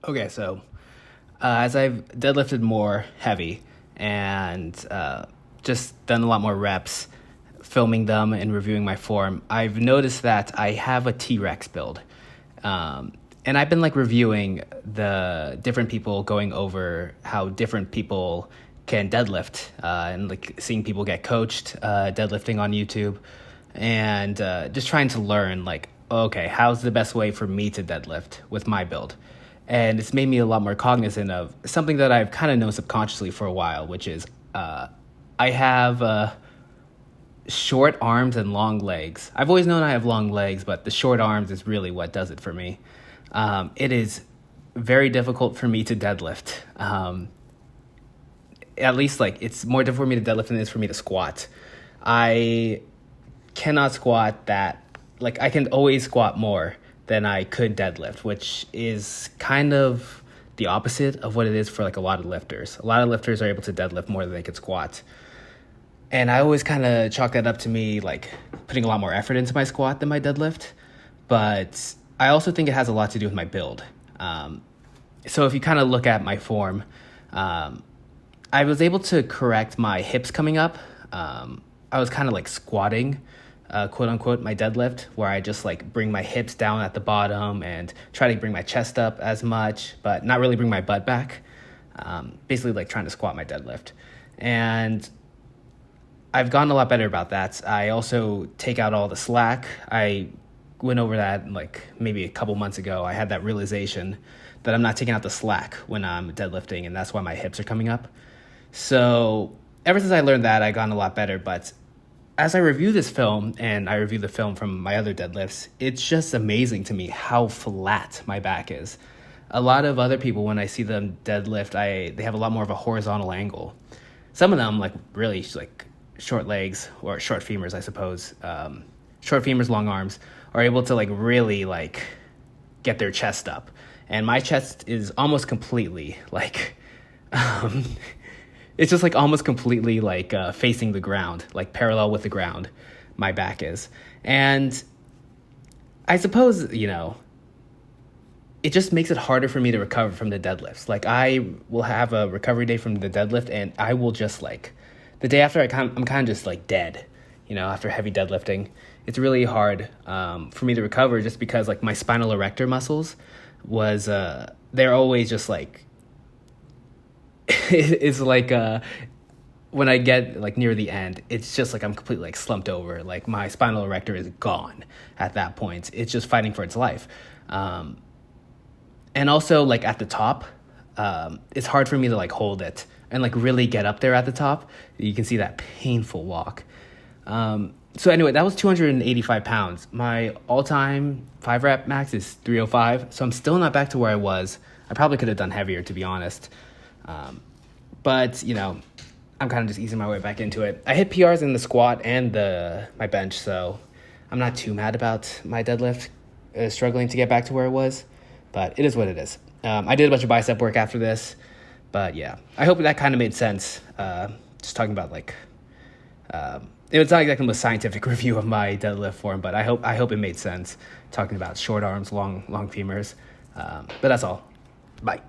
Okay, so as I've deadlifted more heavy and just done a lot more reps, filming them and reviewing my form, I've noticed that I have a T-Rex build. And I've been like reviewing the different people, going over how different people can deadlift, and like seeing people get coached deadlifting on YouTube, and just trying to learn like, okay, how's the best way for me to deadlift with my build? And it's made me a lot more cognizant of something that I've kind of known subconsciously for a while, which is I have short arms and long legs. I've always known I have long legs, but the short arms is really what does it for me. It is very difficult for me to deadlift. At least like it's more difficult for me to deadlift than it is for me to squat. I cannot squat that. Like I can always squat more than I could deadlift, which is kind of the opposite of what it is for like a lot of lifters. A lot of lifters are able to deadlift more than they could squat. And I always kind of chalk that up to me like putting a lot more effort into my squat than my deadlift. But I also think it has a lot to do with my build. So if you kind of look at my form, I was able to correct my hips coming up. I was kind of like squatting, quote unquote, my deadlift, where I just like bring my hips down at the bottom and try to bring my chest up as much, but not really bring my butt back. Basically like trying to squat my deadlift. And I've gotten a lot better about that. I also take out all the slack. I went over that like maybe a couple months ago. I had that realization that I'm not taking out the slack when I'm deadlifting, and that's why my hips are coming up. So ever since I learned that, I've gotten a lot better. But as I review this film, and I review the film from my other deadlifts, it's just amazing to me how flat my back is. A lot of other people, when I see them deadlift, they have a lot more of a horizontal angle. Some of them, like really like short legs or short femurs, I suppose, short femurs, long arms, are able to like really like get their chest up. And my chest is almost completely like, it's just like almost completely like facing the ground, like parallel with the ground, my back is. And I suppose, it just makes it harder for me to recover from the deadlifts. Like I will have a recovery day from the deadlift, and I will just like, the day after I'm kind of just like dead, after heavy deadlifting. It's really hard for me to recover just because like my spinal erector muscles they're always just like, it's like when I get like near the end, it's just like I'm completely like slumped over. Like my spinal erector is gone at that point. It's just fighting for its life. And also like at the top, it's hard for me to like hold it and like really get up there at the top. You can see that painful walk. So anyway, that was 285 pounds. My all-time 5-rep max is 305, so I'm still not back to where I was. I probably could have done heavier, to be honest. But, I'm kind of just easing my way back into it. I hit PRs in the squat and my bench, so I'm not too mad about my deadlift struggling to get back to where it was. But it is what it is. I did a bunch of bicep work after this. But yeah, I hope that kind of made sense. Just talking about like... it was not exactly a scientific review of my deadlift form, but I hope it made sense talking about short arms, long femurs. But that's all. Bye.